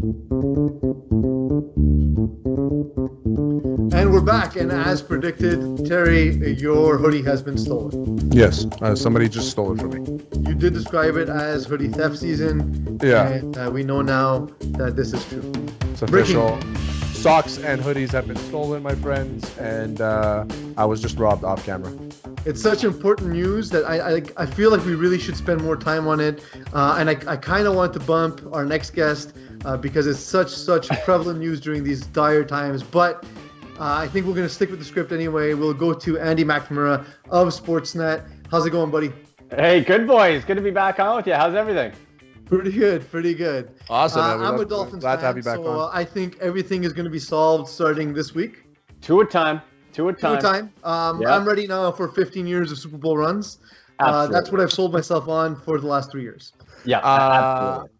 And we're back, and as predicted, Terry, your hoodie has been stolen. Yes, somebody just stole it from me. You did describe it as hoodie theft season. Yeah. And we know now that this is true. It's official. Socks and hoodies have been stolen, my friends, and I was just robbed off camera. It's such important news that I feel like we really should spend more time on it. And I kind of want to bump our next guest because it's such prevalent news during these dire times. But I think we're going to stick with the script anyway. We'll go to Andy McMamara of Sportsnet. How's it going, buddy? Hey, good boys. Good to be back on with you. How's everything? Pretty good. Awesome. I'm a Dolphins glad fan, to have you back on. I think everything is going to be solved starting this week. Two at a time. Yeah. I'm ready now for 15 years of Super Bowl runs. That's what I've sold myself on for the last 3 years. Yeah, absolutely.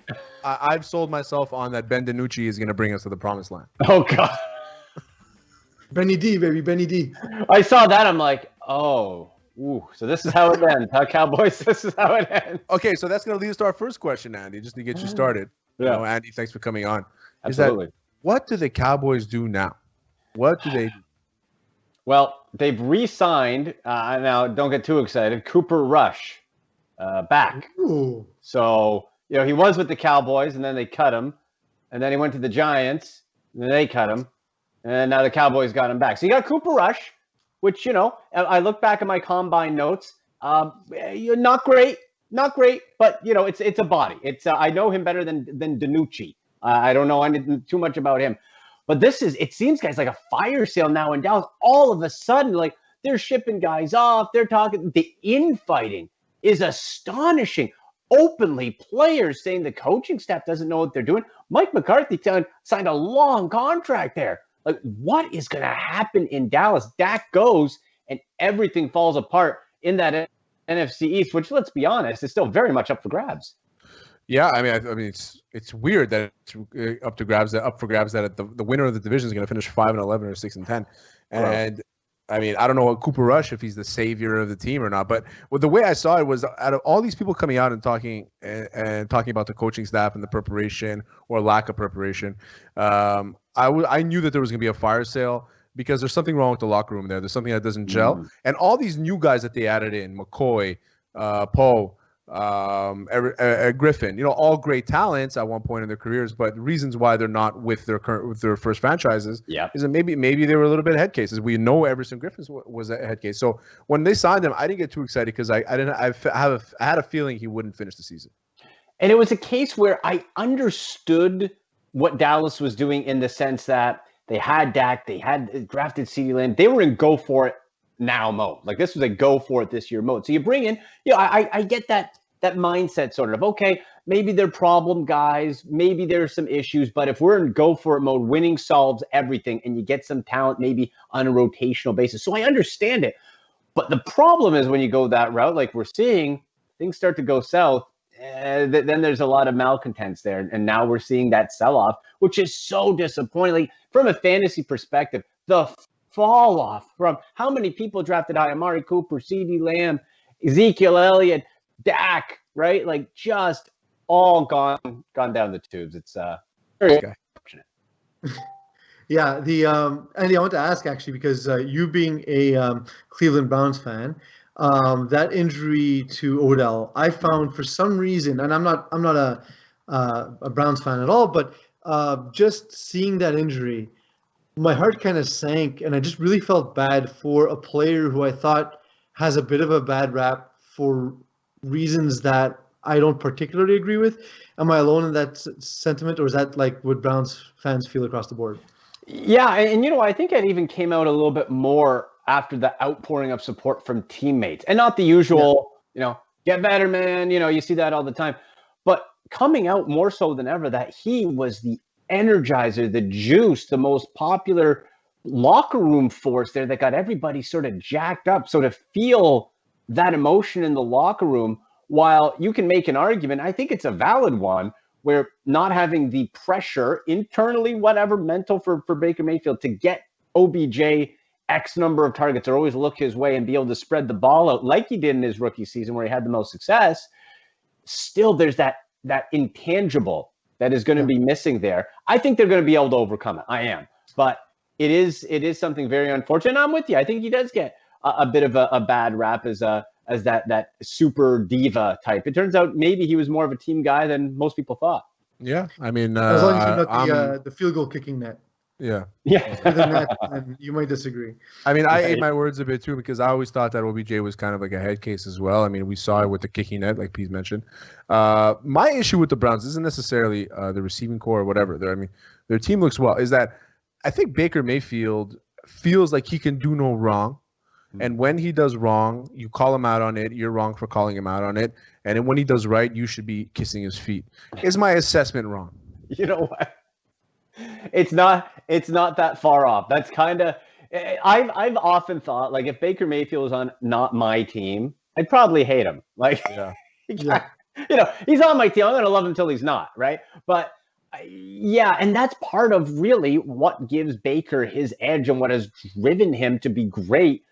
I've sold myself on that Ben DiNucci is going to bring us to the promised land. Oh, God. Benny D, baby, Benny D. I saw that. I'm like, oh. Ooh, so this is how it ends, huh, Cowboys? This is how it ends. Okay, so that's going to lead us to our first question, Andy, just to get you started. Yeah. You know, Andy, thanks for coming on. Absolutely. What do the Cowboys do now? What do they do? Well, they've re-signed, now don't get too excited, Cooper Rush back. Ooh. So, he was with the Cowboys, and then they cut him. And then he went to the Giants, and then they cut him. And now the Cowboys got him back. So you got Cooper Rush, which, I look back at my combine notes. Not great, but, it's a body. I know him better than DiNucci. I don't know anything too much about him. But it seems, guys, like a fire sale now in Dallas. All of a sudden, like, they're shipping guys off. They're talking. The infighting is astonishing. Openly, players saying the coaching staff doesn't know what they're doing. Mike McCarthy signed a long contract there. Like, what is going to happen in Dallas? Dak goes, and everything falls apart in that NFC East, which, let's be honest, is still very much up for grabs. Yeah, I mean, it's weird that it's up for grabs that the winner of the division is going to finish 5-11 or 6-10, and right. I mean, I don't know what Cooper Rush, if he's the savior of the team or not, but the way I saw it was, out of all these people coming out and talking about the coaching staff and the preparation or lack of preparation, I knew that there was going to be a fire sale because there's something wrong with the locker room there. There's something that doesn't gel, and all these new guys that they added in, McCoy, Poe, Griffin, all great talents at one point in their careers, but the reasons why they're not with their first franchises is that maybe they were a little bit head cases. We know Everson Griffin was a head case. So when they signed him, I didn't get too excited because I had a feeling he wouldn't finish the season. And it was a case where I understood what Dallas was doing in the sense that they had Dak, they had drafted CeeDee Lamb, they were in go for it now mode. Like, this was a go for it this year mode. So you bring in, I get that mindset sort of, okay, maybe they're problem guys, maybe there's some issues, but if we're in go for it mode, winning solves everything, and you get some talent maybe on a rotational basis. So I understand it. But the problem is when you go that route, like we're seeing, things start to go south, then there's a lot of malcontents there. And now we're seeing that sell-off, which is so disappointing. Like, from a fantasy perspective, the fall off from how many people drafted high: Amari Cooper, CeeDee Lamb, Ezekiel Elliott, Dak, right? Like, just all gone down the tubes. It's very unfortunate. Yeah, Andy, I want to ask actually, because you being a Cleveland Browns fan, that injury to Odell, I found for some reason, and I'm not a Browns fan at all, but just seeing that injury, my heart kind of sank, and I just really felt bad for a player who I thought has a bit of a bad rap for reasons that I don't particularly agree with. Am I alone in that sentiment, or is that like what Browns fans feel across the board? Yeah, and I think it even came out a little bit more after the outpouring of support from teammates, and not the usual, get better, man. You see that all the time, but coming out more so than ever that he was the energizer, the juice, the most popular locker room force there that got everybody sort of jacked up. So to feel that emotion in the locker room, while you can make an argument, I think it's a valid one, where not having the pressure internally, whatever, mental for Baker Mayfield to get OBJ X number of targets or always look his way and be able to spread the ball out like he did in his rookie season where he had the most success, still there's that intangible that is going to be missing there. I think they're going to be able to overcome it. I am. But it is something very unfortunate. I'm with you. I think he does get a bit of a bad rap as that super diva type. It turns out maybe he was more of a team guy than most people thought. Yeah, I mean, as long as you're not the field goal kicking net. Yeah. And you might disagree. I mean, I ate my words a bit too, because I always thought that OBJ was kind of like a head case as well. I mean, we saw it with the kicking net, like Pete mentioned. My issue with the Browns isn't necessarily the receiving core or whatever. Their team looks well. Is that I think Baker Mayfield feels like he can do no wrong. And when he does wrong, you call him out on it. You're wrong for calling him out on it. And then when he does right, you should be kissing his feet. Is my assessment wrong? You know what? It's not that far off. That's kind of I've often thought, like, if Baker Mayfield was on not my team, I'd probably hate him. Like, you know, he's on my team. I'm going to love him until he's not, right? But yeah, and that's part of really what gives Baker his edge and what has driven him to be great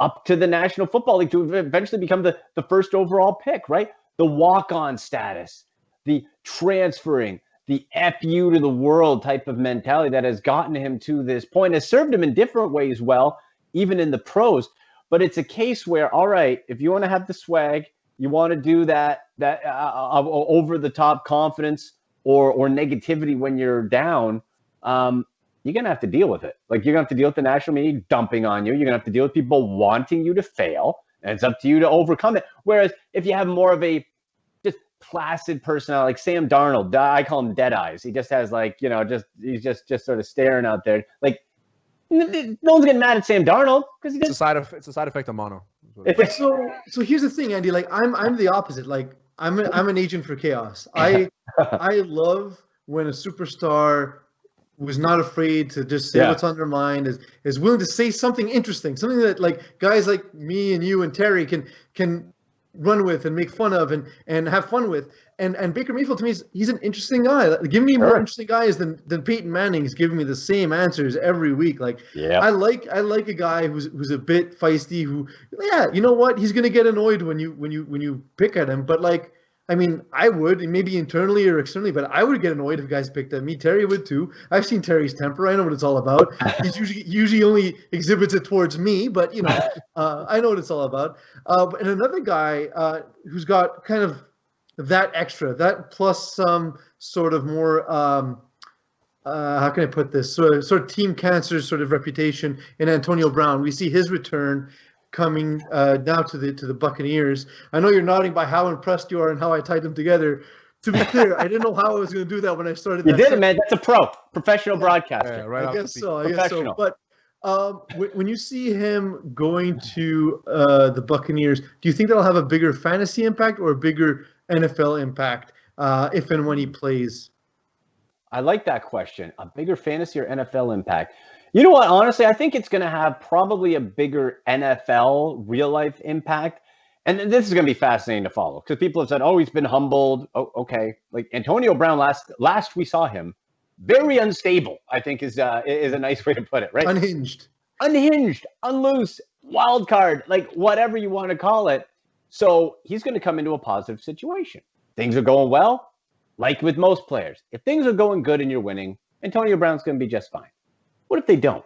up to the National Football League to eventually become the first overall pick, right? The walk-on status, the transferring, the FU to the world type of mentality that has gotten him to this point, has served him in different ways well, even in the pros. But it's a case where, all right, if you want to have the swag, you want to do that over-the-top confidence or negativity when you're down, you're going to have to deal with it. Like, you're going to have to deal with the national media dumping on you. You're going to have to deal with people wanting you to fail, and it's up to you to overcome it. Whereas if you have more of a just placid personality, like Sam Darnold, I call him Dead Eyes. He just has, like, you know, he's just sort of staring out there. Like, no one's getting mad at Sam Darnold because it's a side effect of mono. So here's the thing, Andy. Like, I'm the opposite. Like, I'm an agent for chaos. I love when a superstar was not afraid to just say what's on their mind, is willing to say something interesting, something that, like, guys like me and you and Terry can run with and make fun of and have fun with. And Baker Mayfield, to me, he's an interesting guy. Give me more interesting guys than Peyton Manning's giving me the same answers every week. Like, I like a guy who's a bit feisty, who, you know what, he's gonna get annoyed when you pick at him, but, like, I mean, I would, maybe internally or externally, but I would get annoyed if guys picked at me. Terry would too. I've seen Terry's temper. I know what it's all about. He's usually only exhibits it towards me, but, you know, I know what it's all about. And another guy who's got kind of that extra, that plus some sort of more, how can I put this, sort of team cancer sort of reputation in Antonio Brown. We see his return coming now to the Buccaneers. I know you're nodding by how impressed you are and how I tied them together. To be clear, I didn't know how I was going to do that when I started. You did it, man. That's a professional broadcaster. Yeah, right. I guess so. But when you see him going to the Buccaneers, do you think that'll have a bigger fantasy impact or a bigger NFL impact if and when he plays? I like that question. A bigger fantasy or NFL impact? You know what? Honestly, I think it's going to have probably a bigger NFL real-life impact. And this is going to be fascinating to follow because people have said, oh, he's been humbled. Oh, okay. Like Antonio Brown, last we saw him, very unstable, I think is a nice way to put it, right? Unhinged, unloose, wild card, like whatever you want to call it. So he's going to come into a positive situation. Things are going well, like with most players. If things are going good and you're winning, Antonio Brown's going to be just fine. What if they don't?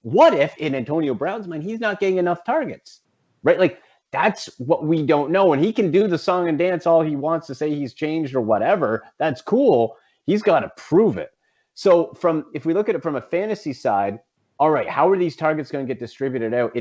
What if, in Antonio Brown's mind, he's not getting enough targets, right? Like, that's what we don't know. And he can do the song and dance all he wants to say he's changed or whatever. That's cool. He's got to prove it. So if we look at it from a fantasy side, all right, how are these targets going to get distributed out?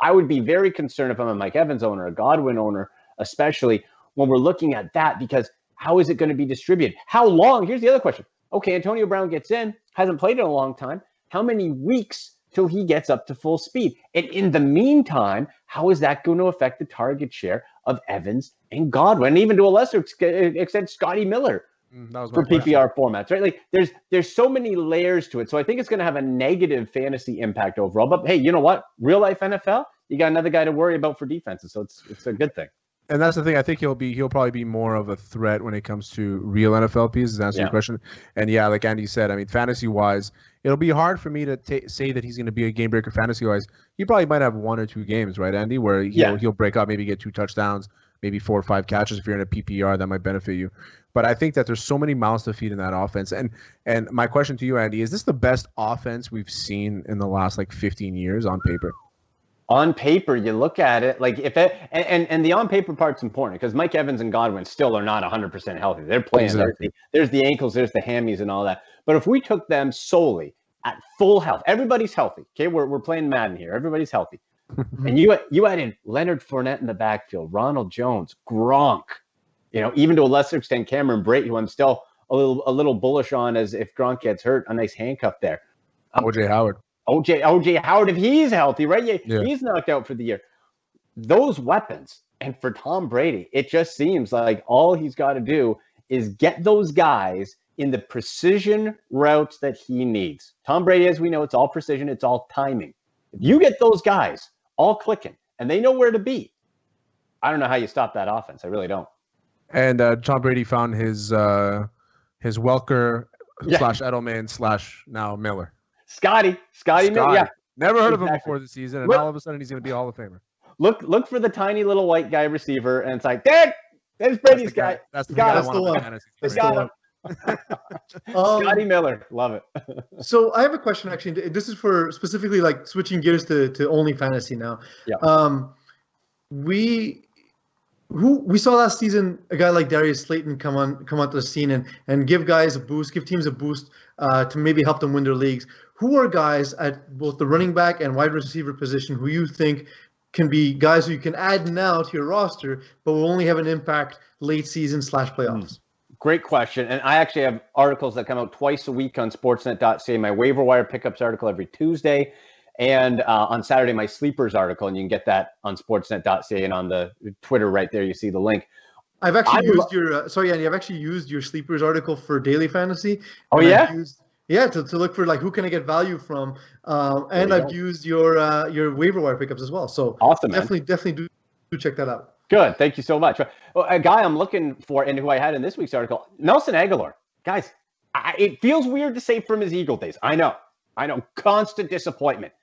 I would be very concerned if I'm a Mike Evans owner, a Godwin owner, especially when we're looking at that, because how is it going to be distributed? How long? Here's the other question. Okay, Antonio Brown gets in, hasn't played in a long time. How many weeks till he gets up to full speed? And in the meantime, how is that going to affect the target share of Evans and Godwin, and even to a lesser extent, Scotty Miller for PPR formats, right? Like there's so many layers to it. So I think it's going to have a negative fantasy impact overall. But hey, you know what? Real life NFL, you got another guy to worry about for defenses. So it's a good thing. And that's the thing. I think he'll probably be more of a threat when it comes to real NFL pieces. To answer your question. And yeah, like Andy said, I mean, fantasy wise, it'll be hard for me to say that he's going to be a game breaker fantasy wise. He probably might have one or two games, right, Andy, where he'll break up, maybe get 2 touchdowns, maybe 4 or 5 catches. If you're in a PPR, that might benefit you. But I think that there's so many mouths to feed in that offense. And my question to you, Andy, is this the best offense we've seen in the last 15 years on paper? On paper, you look at it and the on paper part's important because Mike Evans and Godwin still are not 100% healthy. They're playing. Exactly. There's the ankles, there's the hammies and all that. But if we took them solely at full health, everybody's healthy. Okay, we're playing Madden here. Everybody's healthy. And you added Leonard Fournette in the backfield, Ronald Jones, Gronk, even to a lesser extent, Cameron Brate, who I'm still a little bullish on as if Gronk gets hurt, a nice handcuff there. OJ Howard. OJ Howard, if he's healthy, right? Yeah. He's knocked out for the year. Those weapons, and for Tom Brady, it just seems like all he's got to do is get those guys in the precision routes that he needs. Tom Brady, as we know, it's all precision, it's all timing. If you get those guys all clicking and they know where to be, I don't know how you stop that offense. I really don't. And Tom Brady found his Welker / Edelman / now Miller. Scotty Miller. Yeah. Never heard of him before this season, and all of a sudden he's going to be a Hall of Famer. Look for the tiny little white guy receiver, and it's like, there's Brady's guy. That's the guy I want on fantasy. Scotty Miller, love it. So I have a question. Actually, this is for specifically switching gears to only fantasy now. Yeah. We saw last season a guy like Darius Slayton come onto the scene and give guys a boost, give teams a boost to maybe help them win their leagues. Who are guys at both the running back and wide receiver position who you think can be guys who you can add now to your roster, but will only have an impact late season / playoffs? Great question. And I actually have articles that come out twice a week on Sportsnet.ca, my waiver wire pickups article every Tuesday, and on Saturday, my sleepers article. And you can get that on Sportsnet.ca and on the Twitter right there. You see the link. I've actually used your I've actually used your sleepers article for daily fantasy. Oh, yeah? To look for who can I get value from, and I've used your waiver wire pickups as well. So awesome, definitely do check that out. Good, thank you so much. Well, a guy I'm looking for, and who I had in this week's article, Nelson Aguilar. Guys, it feels weird to say from his Eagle days. I know, constant disappointment.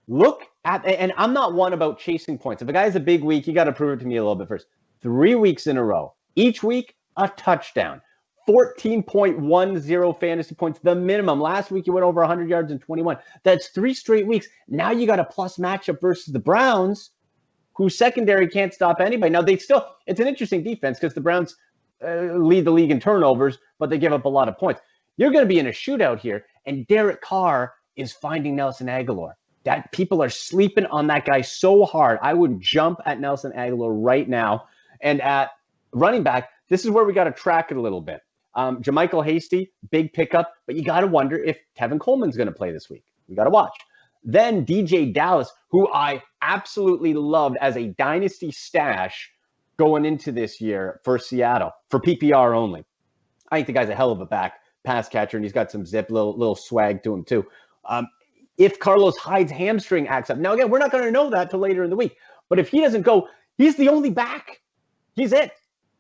Look at, and I'm not one about chasing points. If a guy has a big week, you got to prove it to me a little bit first. 3 weeks in a row, each week a touchdown. 14.10 fantasy points, the minimum. Last week, you went over 100 yards in 21. That's 3 straight weeks. Now you got a plus matchup versus the Browns, whose secondary can't stop anybody. Now, it's an interesting defense because the Browns lead the league in turnovers, but they give up a lot of points. You're going to be in a shootout here, and Derek Carr is finding Nelson Aguilar. That people are sleeping on that guy so hard. I would jump at Nelson Aguilar right now. And at running back, this is where we got to track it a little bit. JaMychal Hasty, big pickup, but you got to wonder if Tevin Coleman's going to play this week. We got to watch. Then DJ Dallas, who I absolutely loved as a dynasty stash going into this year for Seattle, for PPR only. I think the guy's a hell of a pass catcher, and he's got some zip, little swag to him too. If Carlos Hyde's hamstring acts up, now again, we're not going to know that till later in the week, but if he doesn't go, he's the only back. He's it.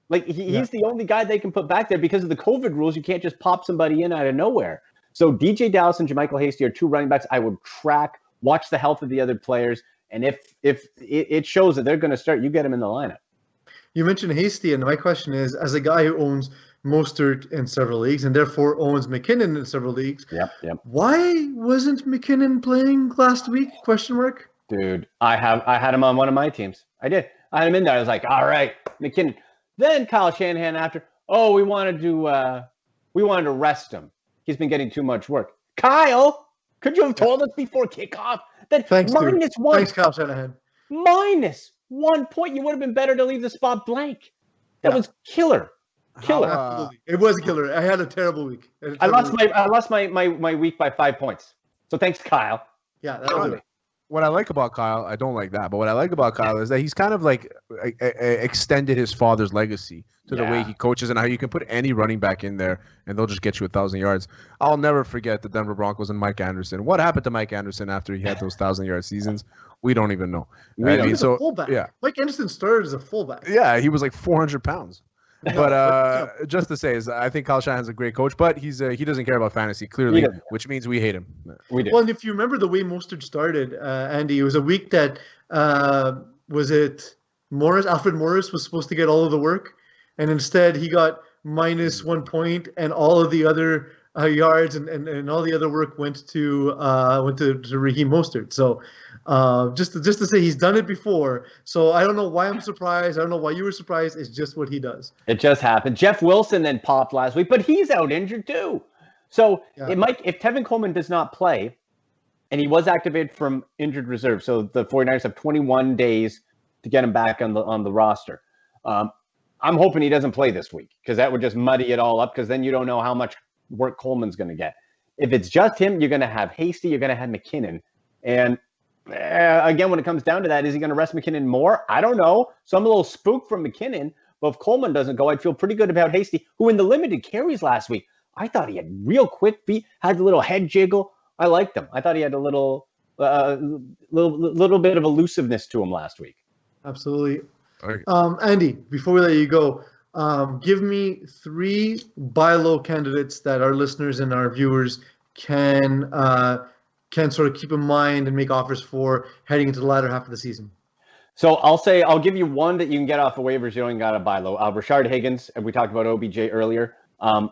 He's the only guy they can put back there because of the COVID rules. You can't just pop somebody in out of nowhere. So DJ Dallas and JaMychal Hasty are 2 running backs I would track, watch the health of the other players, and if it shows that they're going to start, you get them in the lineup. You mentioned Hasty, and my question is, as a guy who owns Mostert in several leagues and therefore owns McKinnon in several leagues, why wasn't McKinnon playing last week? ? Dude, I had him on one of my teams. I did. I had him in there. I was like, all right, McKinnon. Then Kyle Shanahan after, we wanted to rest him. He's been getting too much work. Kyle, could you have told us before kickoff that Thanks, -1? Thanks, Kyle Shanahan. -1 point. You would have been better to leave the spot blank. That was killer. Absolutely. It was a killer. I had a terrible week. I lost my week by 5 points. So thanks, Kyle. Yeah, that'll do it. What I like about Kyle, I don't like that, but what I like about Kyle is that he's kind of extended his father's legacy to the way he coaches and how you can put any running back in there and they'll just get you 1,000 yards. I'll never forget the Denver Broncos and Mike Anderson. What happened to Mike Anderson after he had those 1,000-yard seasons? We don't even know. He's a fullback. Yeah. Mike Anderson started as a fullback. Yeah, he was 400 pounds. But just to say is I think Kyle Shanahan's a great coach, but he doesn't care about fantasy clearly, which means we hate him. We do. Well, and if you remember the way Mostert started, Andy, it was a week that was it Alfred Morris was supposed to get all of the work, and instead he got -1 point, and all of the other yards and all the other work went to Raheem Mostert. So just to say he's done it before. So I don't know why I'm surprised. I don't know why you were surprised. It's just what he does. It just happened. Jeff Wilson then popped last week, but he's out injured too. So it might, if Tevin Coleman does not play, and he was activated from injured reserve, so the 49ers have 21 days to get him back on the roster. I'm hoping he doesn't play this week because that would just muddy it all up because then you don't know how much work Coleman's going to get. If it's just him, you're going to have Hasty, you're going to have McKinnon. And again, when it comes down to that, is he going to rest McKinnon more? I don't know. So I'm a little spooked from McKinnon, but if Coleman doesn't go, I'd feel pretty good about Hasty, who in the limited carries last week, I thought he had real quick feet, had a little head jiggle. I liked him. I thought he had a little bit of elusiveness to him last week. Absolutely. Andy, before we let you go, give me 3 buy low candidates that our listeners and our viewers can sort of keep in mind and make offers for heading into the latter half of the season. So I'll give you one that you can get off the waivers. You don't got to buy low. Rashard Higgins, and we talked about OBJ earlier.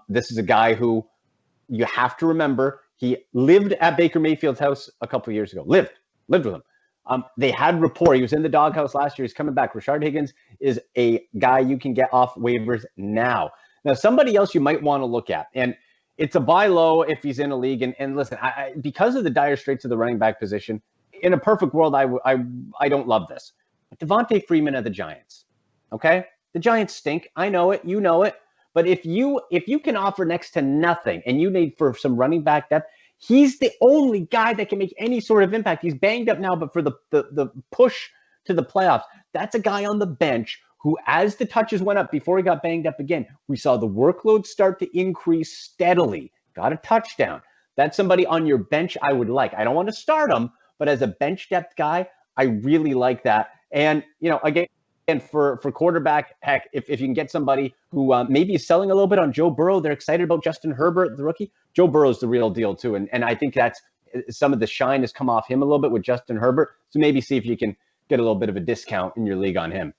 This is a guy who you have to remember. He lived at Baker Mayfield's house a couple of years ago. Lived with him. They had rapport. He was in the doghouse last year. He's coming back. Rashard Higgins is a guy you can get off waivers now. Now, somebody else you might want to look at, and it's a buy low if he's in a league. And listen, because of the dire straits of the running back position, in a perfect world, I don't love this. But Devontae Freeman of the Giants, okay? The Giants stink. I know it. You know it. But if you can offer next to nothing and you need for some running back depth, he's the only guy that can make any sort of impact. He's banged up now, but for the push to the playoffs, that's a guy on the bench who, as the touches went up before he got banged up again, we saw the workload start to increase steadily. Got a touchdown. That's somebody on your bench I would like. I don't want to start him, but as a bench depth guy, I really like that. And, again, for quarterback, heck, if you can get somebody who maybe is selling a little bit on Joe Burrow, they're excited about Justin Herbert, the rookie. Joe Burrow's the real deal too, and I think that's some of the shine has come off him a little bit with Justin Herbert. So maybe see if you can get a little bit of a discount in your league on him.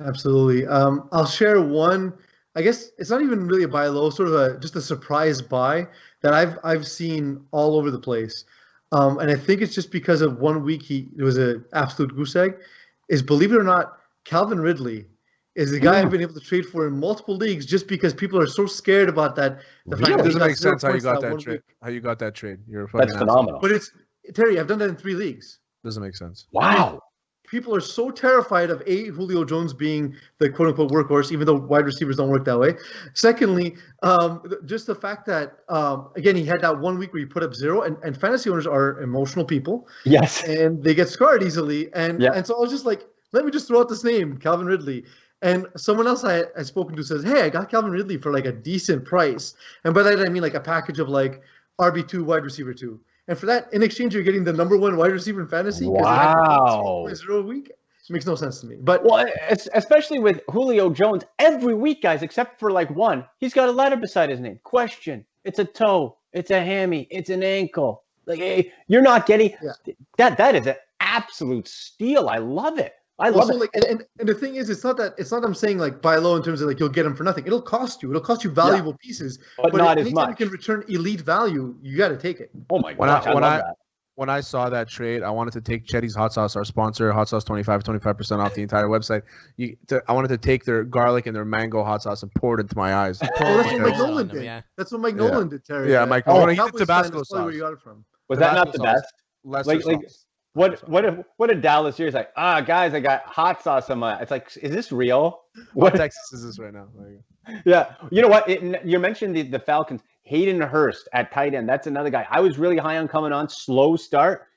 Absolutely. I'll share one. I guess it's not even really a buy low, sort of just a surprise buy that I've seen all over the place, and I think it's just because of 1 week it was an absolute goose egg. Is, believe it or not, Calvin Ridley is the guy I've been able to trade for in multiple leagues just because people are so scared about that. The fact that it doesn't make sense how you got that trade. How you got that trade? That's phenomenal. But it's Terry. I've done that in 3 leagues. Doesn't make sense. Wow. People are so terrified of Julio Jones being the quote unquote workhorse, even though wide receivers don't work that way. Secondly, just the fact that again he had that 1 week where he put up 0, and fantasy owners are emotional people. Yes. And they get scarred easily, and so I was just like, let me just throw out this name, Calvin Ridley. And someone else I spoken to says, hey, I got Calvin Ridley for like a decent price. And by that, I mean like a package of like RB2, wide receiver 2. And for that, in exchange, you're getting the number 1 wide receiver in fantasy. Wow. 0 a week. It makes no sense to me. But especially with Julio Jones, every week, guys, except for like one, he's got a letter beside his name. Question. It's a toe. It's a hammy. It's an ankle. Like, hey, you're not getting that is an absolute steal. I love it. I love it. Like, and the thing is, it's not I'm saying like buy low in terms of like you'll get them for nothing. It'll cost you valuable pieces, but not as much. You can return elite value, you got to take it. Oh my gosh, when I saw that trade, I wanted to take Chetty's Hot Sauce, our sponsor, Hot Sauce 25% off the entire website. I wanted to take their garlic and their mango hot sauce and pour it into my eyes. That's what Mike Nolan did. Yeah. That's what Mike Nolan did, Terry. Yeah, Mike Nolan. He did Tabasco sauce. Where you got it from? Was that not the best? Lesser sauce. What a Dallas year is like, guys, I got hot sauce on my. It's like, is this real? What Texas is this right now? Yeah, you know what? You mentioned the Falcons. Hayden Hurst at tight end. That's another guy I was really high on coming on. Slow start.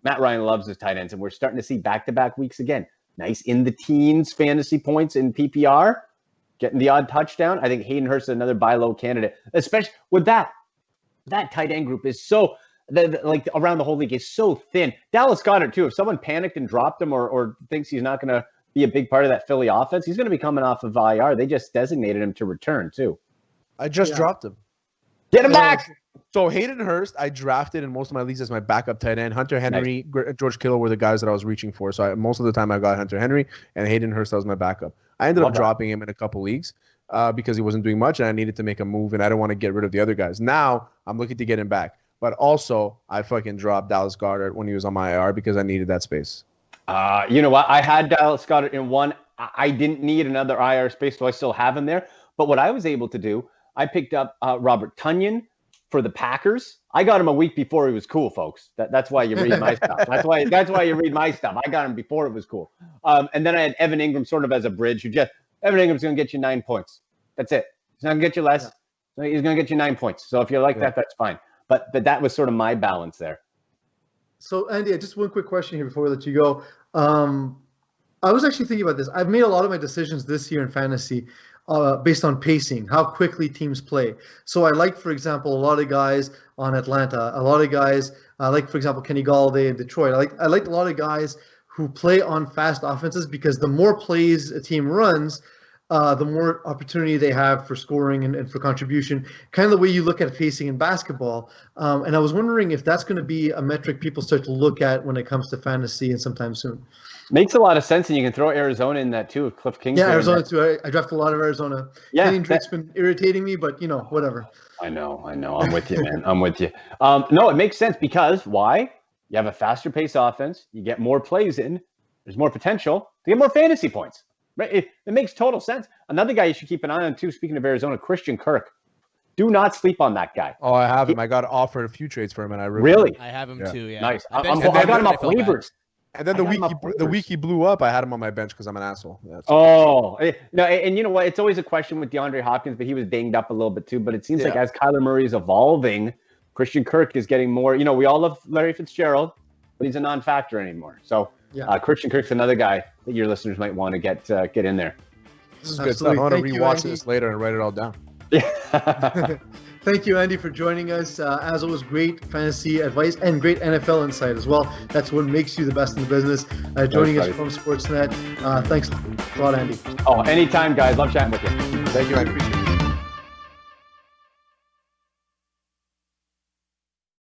Matt Ryan loves his tight ends, and we're starting to see back-to-back weeks again. Nice in the teens fantasy points in PPR, getting the odd touchdown. I think Hayden Hurst is another buy low candidate, especially with that tight end group is so. Like around the whole league is so thin. Dallas got it too. If someone panicked and dropped him or thinks he's not going to be a big part of that Philly offense, he's going to be coming off of IR. They just designated him to return too. I just dropped him. Get him back. So Hayden Hurst, I drafted in most of my leagues as my backup tight end. Hunter Henry, George Kittle were the guys that I was reaching for. So most of the time I got Hunter Henry, and Hayden Hurst, that was my backup. I ended up dropping him in a couple leagues because he wasn't doing much, and I needed to make a move, and I didn't want to get rid of the other guys. Now I'm looking to get him back. But also, I fucking dropped Dallas Goedert when he was on my IR because I needed that space. You know what? I had Dallas Goedert in one. I didn't need another IR space, so I still have him there. But what I was able to do, I picked up Robert Tonyan for the Packers. I got him a week before he was cool, folks. That's why you read my stuff. That's why you read my stuff. I got him before it was cool. And then I had Evan Ingram sort of as a bridge. Evan Ingram's going to get you 9 points. That's it. He's not going to get you less. Yeah. He's going to get you 9 points. So if you like that, that's fine. But that was sort of my balance there. So, Andy, just one quick question here before we let you go. I was actually thinking about this. I've made a lot of my decisions this year in fantasy based on pacing, how quickly teams play. So I like, for example, a lot of guys on Atlanta, a lot of guys, like, for example, Kenny Galladay in Detroit. I like a lot of guys who play on fast offenses because the more plays a team runs, the more opportunity they have for scoring and for contribution, kind of the way you look at pacing in basketball. And I was wondering if that's going to be a metric people start to look at when it comes to fantasy and sometime soon. Makes a lot of sense, and you can throw Arizona in that too, with Cliff Kingsbury. Yeah, Arizona too. I drafted a lot of Arizona. Yeah, Kenny Drake's been irritating me, but whatever. I know. I'm with you, man. I'm with you. No, it makes sense because why? You have a faster pace offense. You get more plays in. There's more potential to get more fantasy points. Right? It makes total sense. Another guy you should keep an eye on too, speaking of Arizona, Christian Kirk. Do not sleep on that guy. Oh, I have him. I got offered a few trades for him, and I really. I have him too. Yeah. Nice. I got him off waivers. And then the week he blew up, I had him on my bench because I'm an asshole. No, and you know what? It's always a question with DeAndre Hopkins, but he was dinged up a little bit too. But it seems like as Kyler Murray is evolving, Christian Kirk is getting more. We all love Larry Fitzgerald, but he's a non-factor anymore. So Christian Kirk's another guy that your listeners might want to get in there. This is good stuff. I want to rewatch this later and write it all down. Yeah. Thank you, Andy, for joining us. As always, great fantasy advice and great NFL insight as well. That's what makes you the best in the business. Joining us from Sportsnet. Thanks a lot, Andy. Oh, anytime, guys. Love chatting with you. Thank you. I appreciate it.